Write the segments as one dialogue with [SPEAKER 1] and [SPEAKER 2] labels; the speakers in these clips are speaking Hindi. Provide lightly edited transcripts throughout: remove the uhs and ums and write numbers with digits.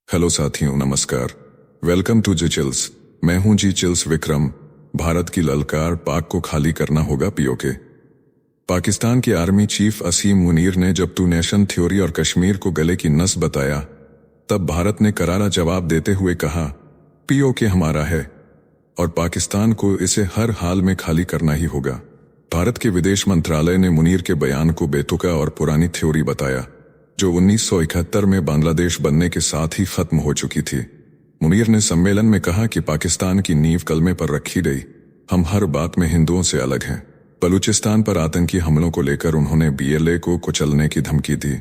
[SPEAKER 1] हेलो साथियों, नमस्कार। Welcome to G Chills. मैं हूं जी चिल्स विक्रम। भारत की ललकार, पाक को खाली करना होगा पीओके। पाकिस्तान के आर्मी चीफ असीम मुनीर ने जब टू नेशन थ्योरी और कश्मीर को गले की नस बताया, तब भारत ने करारा जवाब देते हुए कहा, पीओके हमारा है और पाकिस्तान को इसे हर हाल में खाली करना ही होगा। भारत के विदेश मंत्रालय ने मुनीर के बयान को बेतुका और पुरानी थ्योरी बताया, जो 1971 में बांग्लादेश बनने के साथ ही खत्म हो चुकी थी। मुनीर ने सम्मेलन में कहा कि पाकिस्तान की नींव कलमे पर रखी गई। हम हर बात में हिंदुओं से अलग हैं। बलूचिस्तान पर आतंकी हमलों को लेकर उन्होंने बीएलए को कुचलने की धमकी दी।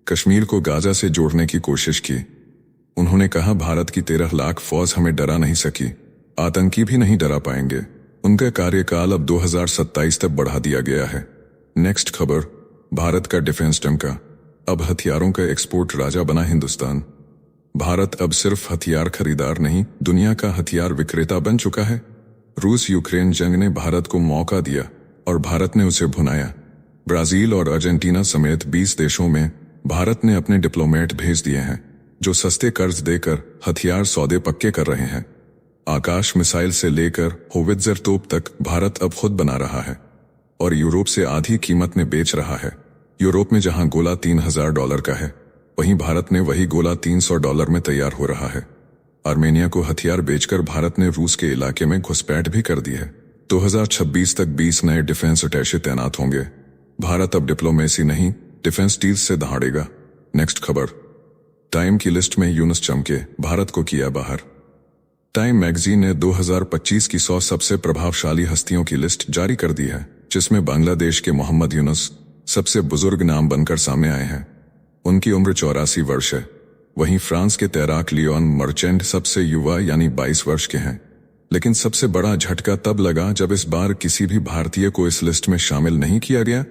[SPEAKER 1] कश्मीर को गाजा से जोड़ने की कोशिश की। उन्होंने कहा, भारत की 13 लाख फौज हमें डरा नहीं सकी, आतंकी भी नहीं डरा पाएंगे। उनका कार्यकाल अब 2027 तक बढ़ा दिया गया है। नेक्स्ट खबर, भारत का डिफेंस डंका। अब हथियारों का एक्सपोर्ट राजा बना हिंदुस्तान। भारत अब सिर्फ हथियार खरीदार नहीं, दुनिया का हथियार विक्रेता बन चुका है। रूस यूक्रेन जंग ने भारत को मौका दिया और भारत ने उसे भुनाया। ब्राजील और अर्जेंटीना समेत 20 देशों में भारत ने अपने डिप्लोमेट भेज दिए हैं, जो सस्ते कर्ज देकर हथियार सौदे पक्के कर रहे हैं। आकाश मिसाइल से लेकर होवित्जर तोप तक भारत अब खुद बना रहा है और यूरोप से आधी कीमत में बेच रहा है। यूरोप में जहां गोला $3000 का है, वहीं भारत ने वही गोला $300 में तैयार हो रहा है। आर्मेनिया को हथियार बेचकर भारत ने रूस के इलाके में घुसपैठ भी कर दी है। 2026 तक 20 नए डिफेंस अटैचे तैनात होंगे। भारत अब डिप्लोमेसी नहीं, डिफेंस डील्स से दहाड़ेगा। नेक्स्ट खबर, टाइम की लिस्ट में यूनुस चमके, भारत को किया बाहर। टाइम मैगजीन ने 2025 की 100 सबसे प्रभावशाली हस्तियों की लिस्ट जारी कर दी है, जिसमें बांग्लादेश के मोहम्मद यूनुस सबसे बुजुर्ग नाम बनकर सामने आए हैं। उनकी उम्र 84 वर्ष है। वहीं फ्रांस के तैराक लियोन मर्चेंट सबसे युवा यानी 22 वर्ष के हैं। लेकिन सबसे बड़ा झटका तब लगा जब इस बार किसी भी भारतीय को इस लिस्ट में शामिल नहीं किया गया।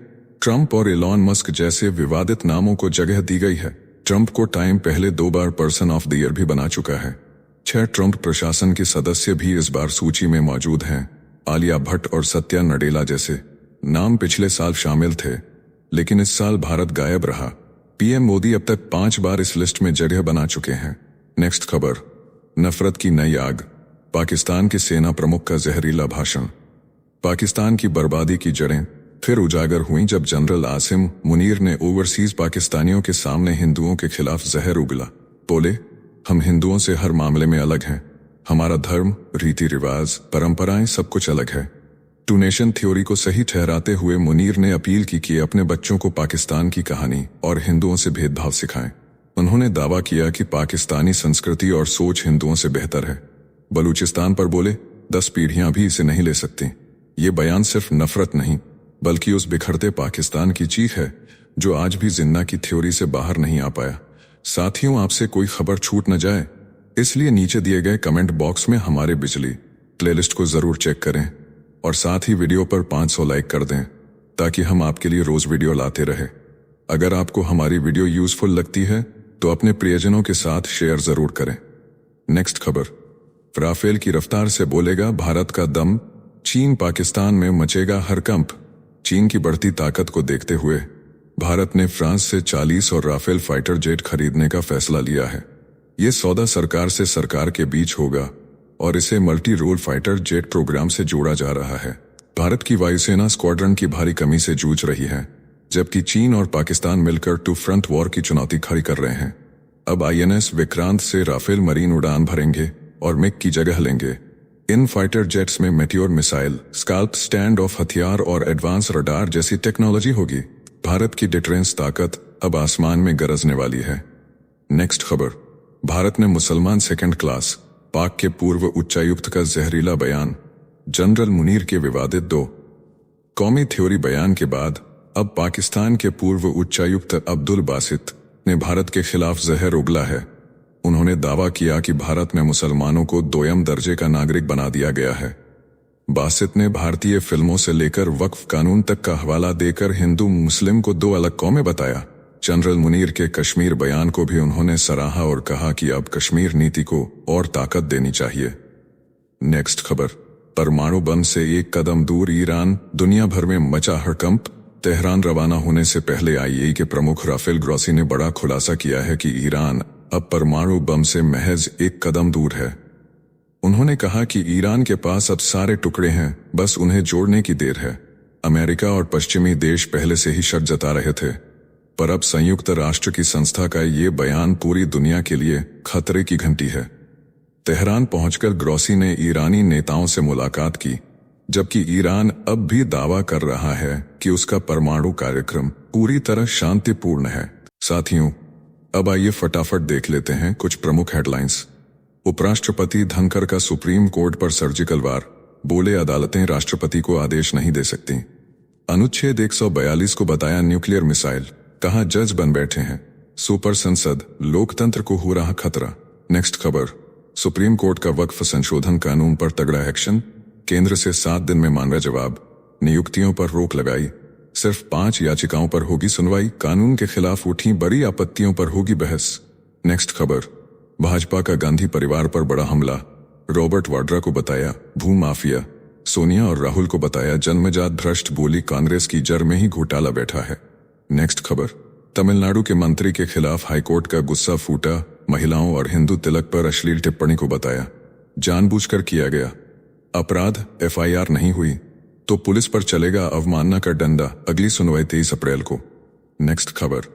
[SPEAKER 1] ट्रंप और एलॉन मस्क जैसे विवादित नामों को जगह दी गई है। ट्रंप को टाइम पहले 2 बार पर्सन ऑफ द ईयर भी बना चुका है। 6 ट्रंप प्रशासन के सदस्य भी इस बार सूची में मौजूद हैं। आलिया भट्ट और सत्या नडेला जैसे नाम पिछले साल शामिल थे, लेकिन इस साल भारत गायब रहा। पीएम मोदी अब तक 5 बार इस लिस्ट में जगह बना चुके हैं। नेक्स्ट खबर, नफरत की नई आग। पाकिस्तान के सेना प्रमुख का जहरीला भाषण। पाकिस्तान की बर्बादी की जड़ें फिर उजागर हुई जब जनरल आसिम मुनीर ने ओवरसीज पाकिस्तानियों के सामने हिंदुओं के खिलाफ जहर उगला। बोले, हम हिंदुओं से हर मामले में अलग हैं। हमारा धर्म, रीति रिवाज, परंपराएं सब कुछ अलग है। टू नेशन थ्योरी को सही ठहराते हुए मुनीर ने अपील की कि अपने बच्चों को पाकिस्तान की कहानी और हिंदुओं से भेदभाव सिखाएं। उन्होंने दावा किया कि पाकिस्तानी संस्कृति और सोच हिंदुओं से बेहतर है। बलूचिस्तान पर बोले, 10 पीढ़ियां भी इसे नहीं ले सकती। ये बयान सिर्फ नफरत नहीं, बल्कि उस बिखरते पाकिस्तान की चीख है जो आज भी जिन्ना की थ्योरी से बाहर नहीं आ पाया। साथियों, आपसे कोई खबर छूट न जाए, इसलिए नीचे दिए गए कमेंट बॉक्स में हमारे बिजली प्लेलिस्ट को जरूर चेक करें और साथ ही वीडियो पर 500 लाइक कर दें, ताकि हम आपके लिए रोज वीडियो लाते रहे। अगर आपको हमारी वीडियो यूजफुल लगती है तो अपने प्रियजनों के साथ शेयर जरूर करें। नेक्स्ट खबर, राफेल की रफ्तार से बोलेगा भारत का दम, चीन पाकिस्तान में मचेगा हरकंप। चीन की बढ़ती ताकत को देखते हुए भारत ने फ्रांस से 40 और राफेल फाइटर जेट खरीदने का फैसला लिया है। ये सौदा सरकार से सरकार के बीच होगा और इसे multi role fighter jet programme से जोड़ा जा रहा है। भारत की वायुसेना स्क्वाड्रन की भारी कमी से जूझ रही है, जबकि चीन और पाकिस्तान मिलकर टू फ्रंट वॉर की चुनौती खड़ी कर रहे हैं। अब आईएनएस विक्रांत से राफेल मरीन उड़ान भरेंगे और मिग की जगह लेंगे। इन फाइटर जेट्स में meteor missile, scalp stand of हथियार और एडवांस रडार जैसी टेक्नोलॉजी होगी। भारत की डिफेंस ताकत अब आसमान में गरजने वाली है। नेक्स्ट खबर, भारत ने मुसलमान सेकंड क्लास। पाक के पूर्व उच्चायुक्त का जहरीला बयान। जनरल मुनीर के विवादित 2 कौमी थ्योरी बयान के बाद अब पाकिस्तान के पूर्व उच्चायुक्त अब्दुल बासित ने भारत के खिलाफ जहर उगला है। उन्होंने दावा किया कि भारत में मुसलमानों को 2ym दर्जे का नागरिक बना दिया गया है। बासित ने भारतीय फिल्मों से लेकर वक्फ कानून तक का हवाला देकर हिंदू मुस्लिम को 2 अलग कौमें बताया। जनरल मुनीर के कश्मीर बयान को भी उन्होंने सराहा और कहा कि अब कश्मीर नीति को और ताकत देनी चाहिए। नेक्स्ट खबर, परमाणु बम से एक कदम दूर ईरान, दुनिया भर में मचा हड़कंप। तेहरान रवाना होने से पहले आईएई के प्रमुख राफेल ग्रॉसी ने बड़ा खुलासा किया है कि ईरान अब परमाणु बम से महज एक कदम दूर है। उन्होंने कहा कि ईरान के पास अब सारे टुकड़े हैं, बस उन्हें जोड़ने की देर है। अमेरिका और पश्चिमी देश पहले से ही शक जता रहे थे, पर अब संयुक्त राष्ट्र की संस्था का ये बयान पूरी दुनिया के लिए खतरे की घंटी है। तेहरान पहुंचकर ग्रोसी ने ईरानी नेताओं से मुलाकात की, जबकि ईरान अब भी दावा कर रहा है कि उसका परमाणु कार्यक्रम पूरी तरह शांतिपूर्ण है। साथियों, अब आइए फटाफट देख लेते हैं कुछ प्रमुख हेडलाइंस। उपराष्ट्रपति धनखड़ का सुप्रीम कोर्ट पर सर्जिकल वार, बोले अदालतें राष्ट्रपति को आदेश नहीं दे सकती। अनुच्छेद 142 को बताया न्यूक्लियर मिसाइल, कहा जज बन बैठे हैं। सुपर संसद, लोकतंत्र को हो रहा खतरा। नेक्स्ट खबर, सुप्रीम कोर्ट का वक्फ संशोधन कानून पर तगड़ा एक्शन, केंद्र से 7 दिन में मांगा जवाब। नियुक्तियों पर रोक लगाई, सिर्फ 5 याचिकाओं पर होगी सुनवाई। कानून के खिलाफ उठी बड़ी आपत्तियों पर होगी बहस। नेक्स्ट खबर, भाजपा का गांधी परिवार पर बड़ा हमला, रॉबर्ट वाड्रा को बताया भूमाफिया, सोनिया और राहुल को बताया जन्मजात भ्रष्ट, बोली कांग्रेस की जड़ में ही घोटाला बैठा है। नेक्स्ट खबर, तमिलनाडु के मंत्री के खिलाफ हाईकोर्ट का गुस्सा फूटा, महिलाओं और हिंदू तिलक पर अश्लील टिप्पणी को बताया जानबूझकर किया गया अपराध, FIR नहीं हुई तो पुलिस पर चलेगा अवमानना का डंडा। अगली सुनवाई 23 अप्रैल को। नेक्स्ट खबर,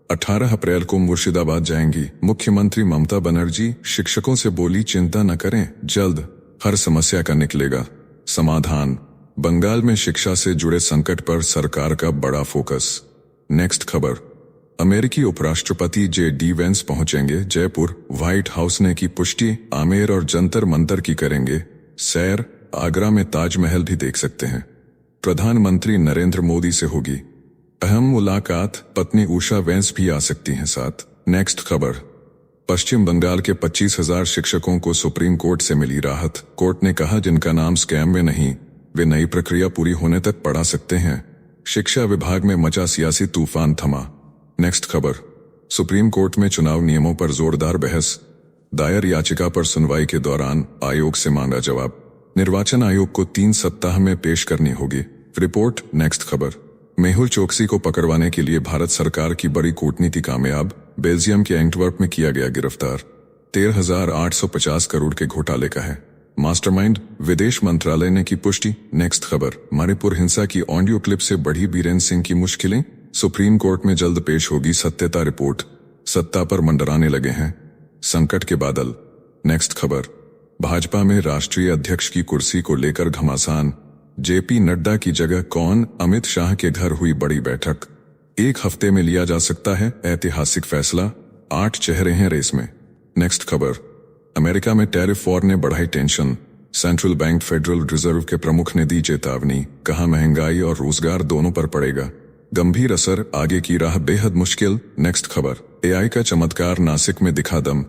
[SPEAKER 1] 18 अप्रैल को मुर्शिदाबाद जाएंगी मुख्यमंत्री ममता बनर्जी, शिक्षकों से बोली चिंता न करें, जल्द हर समस्या का निकलेगा समाधान। बंगाल में शिक्षा से जुड़े संकट पर सरकार का बड़ा फोकस। नेक्स्ट खबर, अमेरिकी उपराष्ट्रपति JD वेंस पहुंचेंगे जयपुर, व्हाइट हाउस ने की पुष्टि। आमेर और जंतर मंतर की करेंगे सैर, आगरा में ताजमहल भी देख सकते हैं। प्रधानमंत्री नरेंद्र मोदी से होगी अहम मुलाकात, पत्नी उषा वेंस भी आ सकती हैं साथ। नेक्स्ट खबर, पश्चिम बंगाल के 25,000 शिक्षकों को सुप्रीम कोर्ट से मिली राहत। कोर्ट ने कहा जिनका नाम स्कैम में नहीं, वे नई प्रक्रिया पूरी होने तक पढ़ा सकते हैं। शिक्षा विभाग में मचा सियासी तूफान थमा। नेक्स्ट खबर, सुप्रीम कोर्ट में चुनाव नियमों पर जोरदार बहस, दायर याचिका पर सुनवाई के दौरान आयोग से मांगा जवाब। निर्वाचन आयोग को 3 सप्ताह में पेश करनी होगी रिपोर्ट। नेक्स्ट खबर, मेहुल चोकसी को पकड़वाने के लिए भारत सरकार की बड़ी कूटनीति कामयाब, बेल्जियम के एंटवर्प में किया गया गिरफ्तार। 13,850 करोड़ के घोटाले का है मास्टरमाइंड, विदेश मंत्रालय ने की पुष्टि। नेक्स्ट खबर, मणिपुर हिंसा की ऑडियो क्लिप से बढ़ी बीरेन सिंह की मुश्किलें, सुप्रीम कोर्ट में जल्द पेश होगी सत्यता रिपोर्ट। सत्ता पर मंडराने लगे हैं संकट के बादल। नेक्स्ट खबर, भाजपा में राष्ट्रीय अध्यक्ष की कुर्सी को लेकर घमासान, JP नड्डा की जगह कौन, अमित शाह के घर हुई बड़ी बैठक। 1 हफ्ते में लिया जा सकता है ऐतिहासिक फैसला, 8 चेहरे हैं रेस में। नेक्स्ट खबर, अमेरिका में टैरिफ वॉर ने बढ़ाई tension, central bank federal reserve के प्रमुख ने दी चेतावनी, कहा महंगाई और रोजगार दोनों पर पड़ेगा गंभीर असर, आगे की राह बेहद मुश्किल। नेक्स्ट खबर, AI का चमत्कार नासिक में दिखा दम,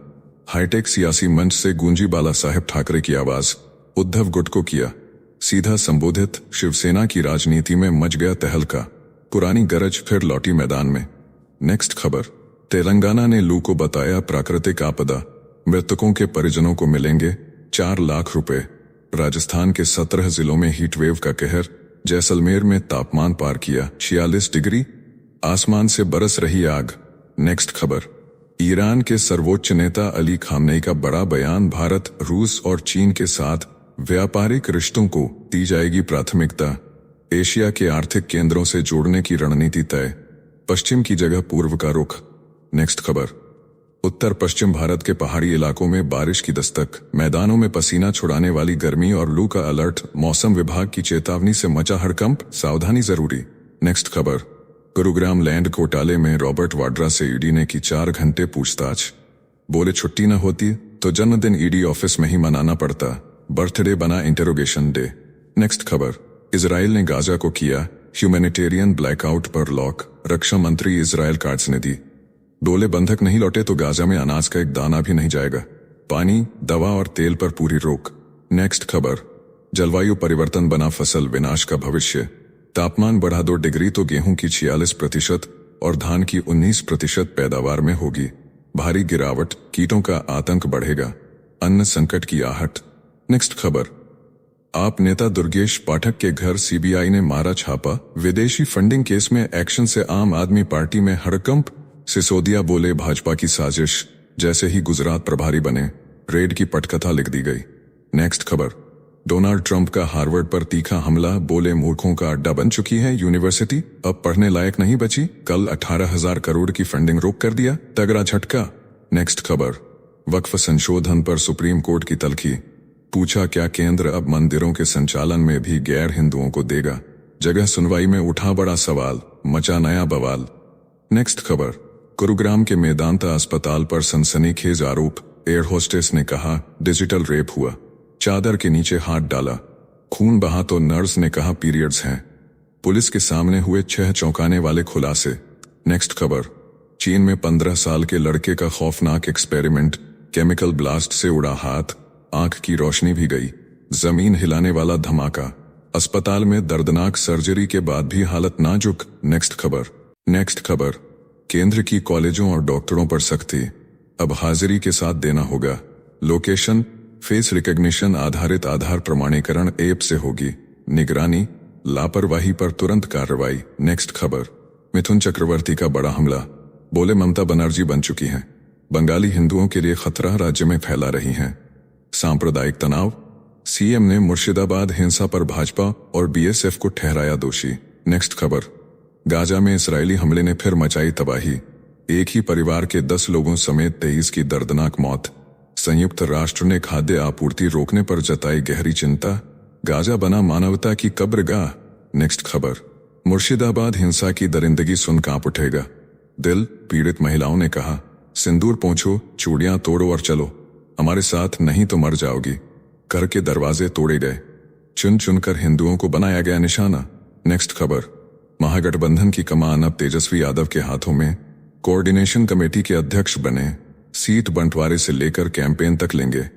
[SPEAKER 1] हाईटेक सियासी मंच से गूंजी बाला साहेब ठाकरे की आवाज, उद्धव गुट को किया सीधा संबोधित, शिवसेना की राजनीति में मच गया तहलका, पुरानी गरज फिर लौटी मैदान में। नेक्स्ट खबर, तेलंगाना ने लू को बताया प्राकृतिक आपदा, मृतकों के परिजनों को मिलेंगे 4 लाख रुपए। राजस्थान के 17 जिलों में हीटवेव का कहर, जैसलमेर में तापमान पार किया 46 डिग्री, आसमान से बरस रही आग। नेक्स्ट खबर, ईरान के सर्वोच्च नेता अली खामनेई का बड़ा बयान, भारत, रूस और चीन के साथ व्यापारिक रिश्तों को दी जाएगी प्राथमिकता, एशिया के आर्थिक केंद्रों से जोड़ने की रणनीति तय, पश्चिम की जगह पूर्व का रुख। नेक्स्ट खबर, उत्तर पश्चिम भारत के पहाड़ी इलाकों में बारिश की दस्तक, मैदानों में पसीना छुड़ाने वाली गर्मी और लू का अलर्ट, मौसम विभाग की चेतावनी से मचा हड़कंप, सावधानी जरूरी। नेक्स्ट खबर, गुरुग्राम लैंड घोटाले में रॉबर्ट वाड्रा से ईडी ने की 4 घंटे पूछताछ, बोले छुट्टी न होती तो जन्मदिन ईडी ऑफिस में ही मनाना पड़ता, बर्थडे बना इंटेरोगेशन डे। नेक्स्ट खबर, इजराइल ने गाजा को किया ह्यूमैनिटेरियन ब्लैकआउट पर लॉक, रक्षा मंत्री इजराइल कार्ड्स ने दी, डोले बंधक नहीं लौटे तो गाजा में अनाज का एक दाना भी नहीं जाएगा, पानी, दवा और तेल पर पूरी रोक। नेक्स्ट खबर, जलवायु परिवर्तन बना फसल विनाश का भविष्य, तापमान बढ़ा 2 डिग्री तो गेहूं की 46% और धान की 19% पैदावार में होगी भारी गिरावट, कीटों का आतंक बढ़ेगा, अन्न संकट की आहट। नेक्स्ट खबर, आप नेता दुर्गेश पाठक के घर CBI ने मारा छापा, विदेशी फंडिंग केस में एक्शन से आम आदमी पार्टी में हड़कंप, सिसोदिया बोले भाजपा की साजिश, जैसे ही गुजरात प्रभारी बने, रेड की पटकथा लिख दी गई। नेक्स्ट खबर, डोनाल्ड ट्रंप का हार्वर्ड पर तीखा हमला, बोले मूर्खों का अड्डा बन चुकी है यूनिवर्सिटी, अब पढ़ने लायक नहीं बची। कल 18,000 करोड़ की फंडिंग रोक कर दिया, तगड़ा झटका। नेक्स्ट खबर, वक्फ संशोधन पर सुप्रीम कोर्ट की तल्खी, पूछा क्या केंद्र अब मंदिरों के संचालन में भी गैर हिंदुओं को देगा जगह, सुनवाई में उठा बड़ा सवाल, मचा नया बवाल। नेक्स्ट खबर, गुरुग्राम के मेदांता अस्पताल पर सनसनीखेज आरोप, एयर होस्टेस ने कहा डिजिटल रेप हुआ, चादर के नीचे हाथ डाला, खून बहा तो नर्स ने कहा पीरियड्स हैं। पुलिस के सामने हुए 6 चौंकाने वाले खुलासे। नेक्स्ट खबर, चीन में 15 साल के लड़के का खौफनाक एक्सपेरिमेंट, केमिकल ब्लास्ट से उड़ा हाथ, आंख की रोशनी भी गई, जमीन हिलाने वाला धमाका, अस्पताल में दर्दनाक सर्जरी के बाद भी हालत नाजुक। नेक्स्ट खबर, केंद्र की कॉलेजों और डॉक्टरों पर सख्ती, अब हाजिरी के साथ देना होगा, लोकेशन फेस रिकॉग्निशन आधारित आधार प्रमाणीकरण ऐप से होगी निगरानी, लापरवाही पर तुरंत कार्रवाई। नेक्स्ट खबर, मिथुन चक्रवर्ती का बड़ा हमला, बोले ममता बनर्जी बन चुकी हैं, बंगाली हिंदुओं के लिए खतरा राज्य में फैला रही हैं। सांप्रदायिक तनाव, सीएम ने मुर्शिदाबाद हिंसा पर भाजपा और बीएसएफ को ठहराया दोषी। नेक्स्ट खबर, गाजा में इस्राएली हमले ने फिर मचाई तबाही, एक ही परिवार के 10 लोगों समेत 23 की दर्दनाक मौत, संयुक्त राष्ट्र ने खाद्य आपूर्ति रोकने पर जताई गहरी चिंता, गाजा बना मानवता की कब्रगाह। नेक्स्ट खबर, मुर्शिदाबाद हिंसा की दरिंदगी सुन कांप उठेगा दिल, पीड़ित महिलाओं ने कहा सिंदूर पोंछो, चूड़ियां तोड़ो और चलो, हमारे साथ नहीं तो मर जाओगी। घर के दरवाजे तोड़े गए, चुन चुनकर हिंदुओं को बनाया गया निशाना। नेक्स्ट खबर, महागठबंधन की कमान अब तेजस्वी यादव के हाथों में, कोऑर्डिनेशन कमेटी के अध्यक्ष बने, सीट बंटवारे से लेकर कैंपेन तक लेंगे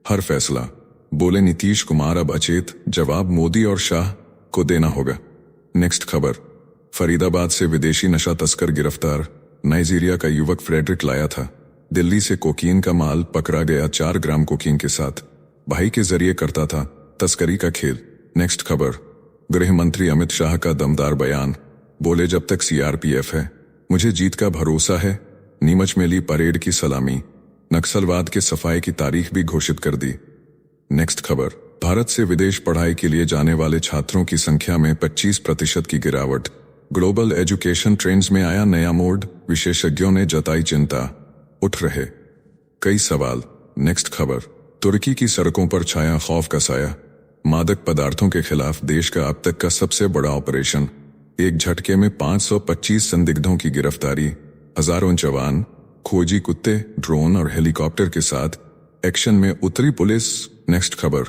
[SPEAKER 1] हर फैसला, बोले नीतीश कुमार अब अचेत, जवाब मोदी और शाह को देना होगा। नेक्स्ट खबर, फरीदाबाद से विदेशी नशा तस्कर गिरफ्तार, नाइजीरिया का युवक फ्रेडरिक लाया था, दिल्ली से कोकीन का माल पकड़ा गया, 4 ग्राम कोकीन के साथ, भाई के जरिए करता था तस्करी का खेल। नेक्स्ट खबर, गृह मंत्री अमित शाह का दमदार बयान, बोले जब तक सीआरपीएफ है मुझे जीत का भरोसा है, नीमच में ली परेड की सलामी, नक्सलवाद के सफाई की तारीख भी घोषित कर दी। नेक्स्ट खबर, भारत से विदेश पढ़ाई के लिए जाने वाले छात्रों की संख्या में 25% की गिरावट, ग्लोबल एजुकेशन ट्रेंड्स में आया नया मोड़, विशेषज्ञों ने जताई चिंता, उठ रहे कई सवाल। नेक्स्ट खबर, तुर्की की सड़कों पर छाया खौफ का साया, मादक पदार्थों के खिलाफ देश का अब तक का सबसे बड़ा ऑपरेशन, एक झटके में 525 संदिग्धों की गिरफ्तारी, हजारों जवान, खोजी कुत्ते, ड्रोन और हेलीकॉप्टर के साथ एक्शन में उतरी पुलिस। नेक्स्ट खबर,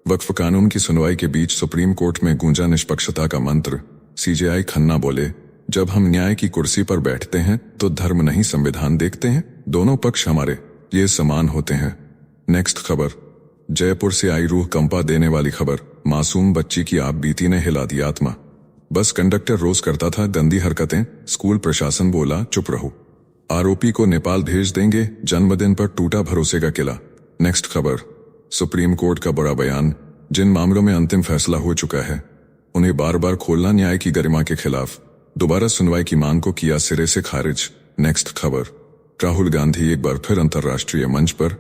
[SPEAKER 1] वक्फ कानून की सुनवाई के बीच सुप्रीम कोर्ट में गूंजा निष्पक्षता का मंत्र, सीजेआई खन्ना बोले जब हम न्याय की कुर्सी पर बैठते हैं तो धर्म नहीं संविधान देखते हैं, दोनों पक्ष हमारे ये समान होते हैं। नेक्स्ट खबर, जयपुर से आई रूह कंपा देने वाली खबर, मासूम बच्ची की आप बीती ने हिला दी आत्मा, बस कंडक्टर रोज करता था गंदी हरकतें, स्कूल प्रशासन बोला चुप रहो, आरोपी को नेपाल भेज देंगे, जन्मदिन पर टूटा भरोसे का किला। नेक्स्ट खबर, सुप्रीम कोर्ट का बड़ा बयान, जिन मामलों में अंतिम फैसला हो चुका है उन्हें बार बार खोलना न्याय की गरिमा के खिलाफ, दोबारा सुनवाई की मांग को किया सिरे से खारिज। नेक्स्ट खबर, राहुल गांधी एक बार फिर अंतर्राष्ट्रीय मंच पर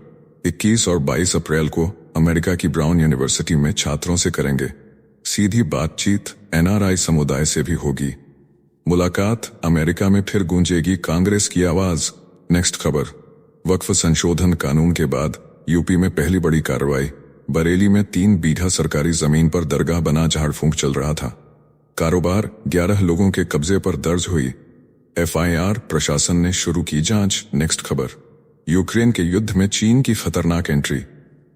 [SPEAKER 1] 21 और 22 अप्रैल को अमेरिका की ब्राउन यूनिवर्सिटी में छात्रों से करेंगे सीधी बातचीत, एनआरआई समुदाय से भी होगी मुलाकात, अमेरिका में फिर गूंजेगी कांग्रेस की आवाज। नेक्स्ट खबर, वक्फ संशोधन कानून के बाद यूपी में पहली बड़ी कार्रवाई, बरेली में 3 बीघा सरकारी जमीन पर दरगाह बना झाड़ फूंक चल रहा था, कारोबार 11 लोगों के कब्जे पर दर्ज हुई एफआईआर, प्रशासन ने शुरू की जांच। नेक्स्ट खबर, यूक्रेन के युद्ध में चीन की खतरनाक एंट्री,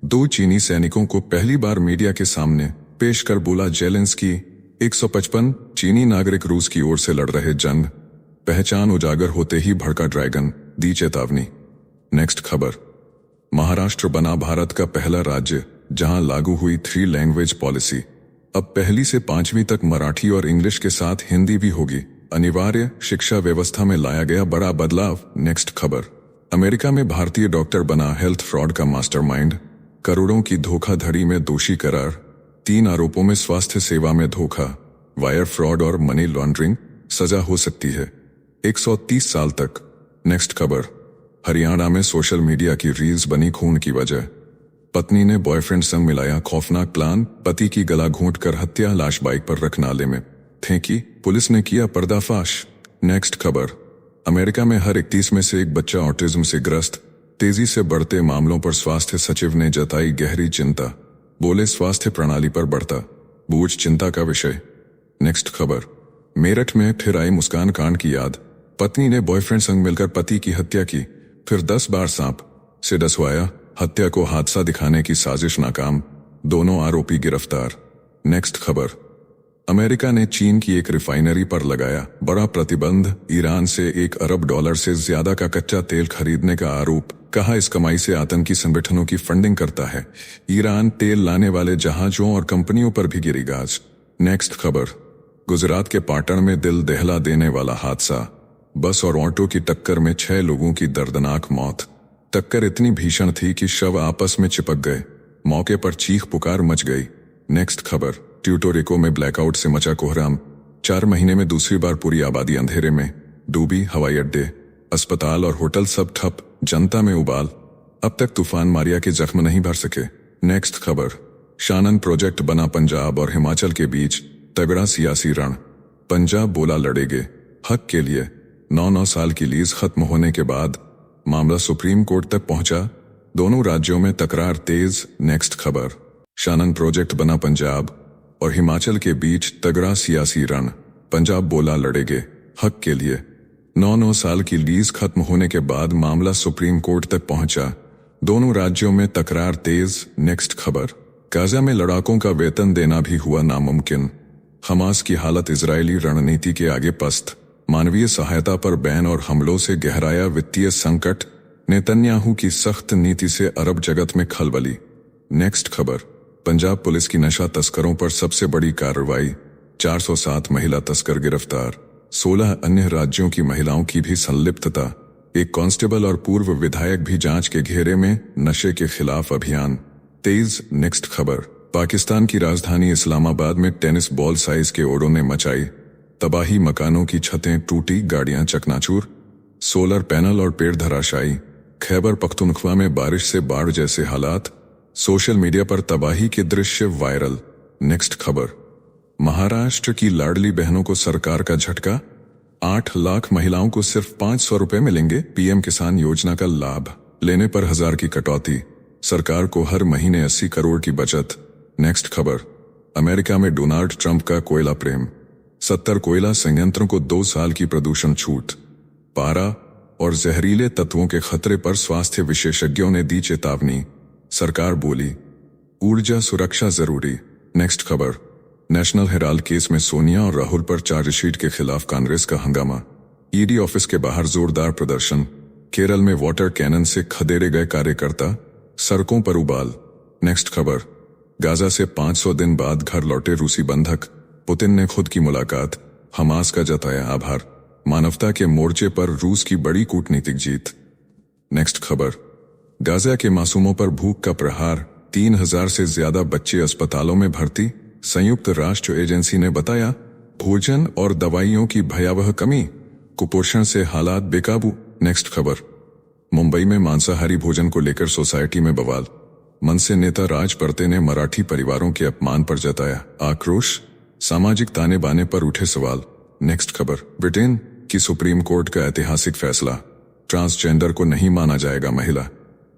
[SPEAKER 1] 2 चीनी सैनिकों को पहली बार मीडिया के सामने पेश कर बोला जेलेंस्की, 155 चीनी नागरिक रूस की ओर से लड़ रहे जंग, पहचान उजागर होते ही भड़का ड्रैगन, दी चेतावनी। नेक्स्ट खबर, महाराष्ट्र बना भारत का पहला राज्य जहां लागू हुई 3 लैंग्वेज पॉलिसी, अब 1ली से 5वीं तक मराठी और इंग्लिश के साथ हिंदी भी होगी, अनिवार्य शिक्षा व्यवस्था में लाया गया बड़ा बदलाव। नेक्स्ट खबर, अमेरिका में भारतीय डॉक्टर बना हेल्थ फ्रॉड का मास्टरमाइंड, करोड़ों की धोखाधड़ी में दोषी करार, 3 आरोपों में स्वास्थ्य सेवा में धोखा, वायर फ्रॉड और मनी लॉन्ड्रिंग, सजा हो सकती है 130 साल तक। नेक्स्ट खबर, हरियाणा में सोशल मीडिया की रील्स बनी खून की वजह। पत्नी ने बॉयफ्रेंड संग मिलाया खौफनाक प्लान, पति की गला घोंटकर हत्या, लाश बाइक पर रख नाले में फेंकी, पुलिस ने किया पर्दाफाश। नेक्स्ट खबर। अमेरिका में हर 31 में से एक बच्चा ऑटिज्म से ग्रस्त। तेजी से बढ़ते मामलों पर स्वास्थ्य सचिव ने जताई गहरी चिंता। बोले स्वास्थ्य प्रणाली पर बढ़ता बोझ चिंता का विषय। नेक्स्ट खबर। मेरठ में फिर आई मुस्कान कांड की याद। पत्नी ने बॉयफ्रेंड संग मिलकर पति की हत्या की, फिर 10 बार सांप से डसवाया। हत्या को हादसा दिखाने की साजिश नाकाम, दोनों आरोपी गिरफ्तार। नेक्स्ट खबर। अमेरिका ने चीन की एक रिफाइनरी पर लगाया बड़ा प्रतिबंध। ईरान से $1 अरब से ज्यादा का कच्चा तेल खरीदने का आरोप। कहा इस कमाई से आतंकी संगठनों की फंडिंग करता है। ईरान तेल लाने वाले जहाजों और कंपनियों पर भी गिरी गाज। नेक्स्ट खबर। गुजरात के पाटण में दिल दहला देने वाला हादसा। बस और ऑटो की टक्कर में 6 लोगों की दर्दनाक मौत। टक्कर इतनी भीषण थी कि शव आपस में चिपक गए। मौके पर चीख पुकार मच गई। नेक्स्ट खबर। प्यूर्टो में ब्लैकआउट से मचा कोहराम। 4 महीने में दूसरी बार पूरी आबादी अंधेरे में डूबी। हवाई अड्डे, अस्पताल और होटल सब ठप, जनता में उबाल। अब तक तूफान मारिया के जख्म नहीं भर सके। नेक्स्ट खबर। शानन प्रोजेक्ट बना पंजाब और हिमाचल के बीच तगड़ा सियासी रण। पंजाब बोला लड़ेगे हक के लिए। 9 साल की लीज खत्म होने के बाद मामला सुप्रीम कोर्ट तक पहुंचा। दोनों राज्यों में तकरार तेज। नेक्स्ट खबर। शानन प्रोजेक्ट बना पंजाब और हिमाचल के बीच तगड़ा सियासी रण। पंजाब बोला लड़ेगे हक के लिए। 9 साल की लीज खत्म होने के बाद मामला सुप्रीम कोर्ट तक पहुंचा। दोनों राज्यों में तकरार तेज। नेक्स्ट खबर। गाजा में लड़ाकों का वेतन देना भी हुआ नामुमकिन। हमास की हालत इजरायली रणनीति के आगे पस्त। मानवीय सहायता पर बैन और हमलों से गहराया वित्तीय संकट। नेतन्याहू की सख्त नीति से अरब जगत में खलबली। नेक्स्ट खबर। पंजाब पुलिस की नशा तस्करों पर सबसे बड़ी कार्रवाई। 407 महिला तस्कर गिरफ्तार। 16 अन्य राज्यों की महिलाओं की भी संलिप्तता। एक कांस्टेबल और पूर्व विधायक भी जांच के घेरे में। नशे के खिलाफ अभियान तेज। नेक्स्ट खबर। पाकिस्तान की राजधानी इस्लामाबाद में टेनिस बॉल साइज के ओड़ों ने मचाई तबाही। मकानों की छतें टूटी, गाड़ियां चकनाचूर, सोलर पैनल और पेड़ धराशायी। खैबर पख्तूनख्वा में बारिश से बाढ़ जैसे हालात। सोशल मीडिया पर तबाही के दृश्य वायरल। नेक्स्ट खबर। महाराष्ट्र की लाडली बहनों को सरकार का झटका। 8 लाख महिलाओं को सिर्फ 500 रुपए मिलेंगे। पीएम किसान योजना का लाभ लेने पर 1000 की कटौती। सरकार को हर महीने 80 करोड़ की बचत। नेक्स्ट खबर। अमेरिका में डोनाल्ड ट्रंप का कोयला प्रेम। 70 कोयला संयंत्रों को 2 साल की प्रदूषण छूट। पारा और जहरीले तत्वों के खतरे पर स्वास्थ्य विशेषज्ञों ने दी चेतावनी। सरकार बोली ऊर्जा सुरक्षा जरूरी। नेक्स्ट खबर। नेशनल हेराल्ड केस में सोनिया और राहुल पर चार्जशीट के खिलाफ कांग्रेस का हंगामा। ईडी ऑफिस के बाहर जोरदार प्रदर्शन। केरल में वाटर कैनन से खदेड़े गए कार्यकर्ता। सड़कों पर उबाल। नेक्स्ट खबर। गाजा से 500 दिन बाद घर लौटे रूसी बंधक। पुतिन ने खुद की मुलाकात। हमास का जताया आभार। मानवता के मोर्चे पर रूस की बड़ी कूटनीतिक जीत। नेक्स्ट खबर। गाजा के मासूमों पर भूख का प्रहार। 3000 से ज्यादा बच्चे अस्पतालों में भर्ती। संयुक्त राष्ट्र एजेंसी ने बताया भोजन और दवाइयों की भयावह कमी। कुपोषण से हालात बेकाबू। नेक्स्ट खबर। मुंबई में मांसाहारी भोजन को लेकर सोसाइटी में बवाल। मनसे नेता राज परते ने मराठी परिवारों के अपमान पर जताया आक्रोश। सामाजिक ताने बाने पर उठे सवाल। नेक्स्ट खबर। ब्रिटेन की सुप्रीम कोर्ट का ऐतिहासिक फैसला। ट्रांसजेंडर को नहीं माना जाएगा महिला,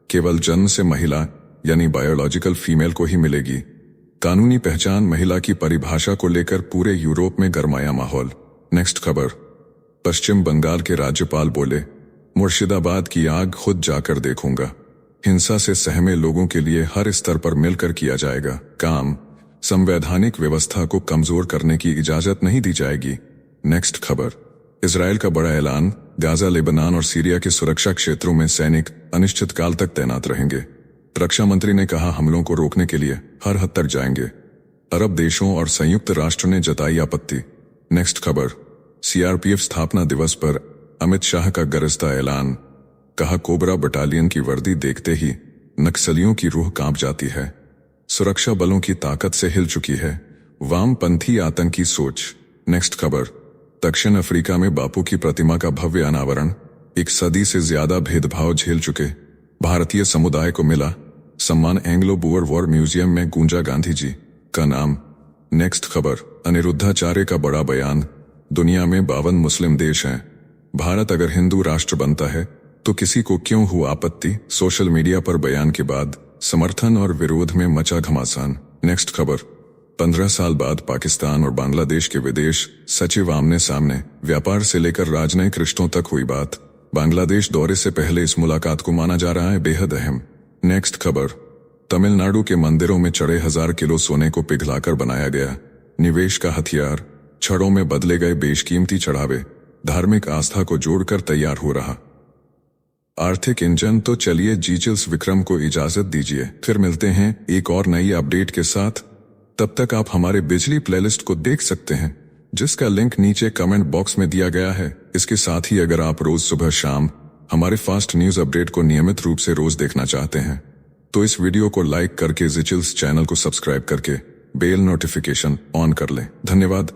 [SPEAKER 1] केवल जन्म से महिला यानी बायोलॉजिकल फीमेल को ही मिलेगी। कानूनी पहचान महिला की परिभाषा को लेकर पूरे यूरोप में गरमाया माहौल। नेक्स्ट खबर। पश्चिम बंगाल के राज्यपाल बोले मुर्शिदाबाद की आग खुद जाकर देखूंगा। हिंसा से सहमे लोगों के लिए हर स्तर पर मिलकर किया जाएगा काम। संवैधानिक व्यवस्था को कमजोर करने की इजाजत नहीं दी जाएगी। नेक्स्ट खबर। इजरायल का बड़ा ऐलान। गाजा, लेबनान और सीरिया के सुरक्षा क्षेत्रों में सैनिक अनिश्चितकाल तक तैनात रहेंगे। रक्षा मंत्री ने कहा हमलों को रोकने के लिए हर हद तक जाएंगे। अरब देशों और संयुक्त राष्ट्र ने जताई आपत्ति। नेक्स्ट खबर। सीआरपीएफ स्थापना दिवस पर अमित शाह का गरजता ऐलान। कहा कोबरा बटालियन की वर्दी देखते ही नक्सलियों की रूह कांप जाती है। सुरक्षा बलों की ताकत से हिल चुकी है वामपंथी आतंकी सोच। नेक्स्ट खबर। दक्षिण अफ्रीका में बापू की प्रतिमा का भव्य अनावरण। एक सदी से ज्यादा भेदभाव झेल चुके भारतीय समुदाय को मिला सम्मान। एंग्लो बुअर वॉर म्यूजियम में गूंजा गांधी जी का नाम। नेक्स्ट खबर, अनिरुद्धाचार्य का बड़ा बयान। दुनिया में 52 मुस्लिम देश हैं। भारत अगर हिंदू राष्ट्र बनता है तो किसी को क्यों हुआ आपत्ति। सोशल मीडिया पर बयान के बाद समर्थन और विरोध में मचा घमासान। नेक्स्ट खबर, 15 साल बाद पाकिस्तान और बांग्लादेश के विदेश सचिव आमने सामने। व्यापार से लेकर राजनयिक रिश्तों तक हुई बात। बांग्लादेश दौरे से पहले इस मुलाकात को माना जा रहा है बेहद अहम। नेक्स्ट खबर, तमिलनाडु के मंदिरों में चढ़े 1000 किलो सोने को पिघलाकर बनाया गया निवेश का हथियार। छड़ों में बदले गए बेशकीमती चढ़ावे धार्मिक आस्था को जोड़कर तैयार हो रहा आर्थिक इंजन। तो चलिए जीचिल्स विक्रम को इजाजत दीजिए, फिर मिलते हैं एक और नई अपडेट के साथ। तब तक आप हमारे बिजली प्लेलिस्ट को देख सकते हैं जिसका लिंक नीचे कमेंट बॉक्स में दिया गया है। इसके साथ ही अगर आप रोज सुबह शाम हमारे फास्ट न्यूज अपडेट को नियमित रूप से रोज देखना चाहते हैं तो इस वीडियो को लाइक करके जीचिल्स चैनल को सब्सक्राइब करके बेल नोटिफिकेशन ऑन कर लें। धन्यवाद।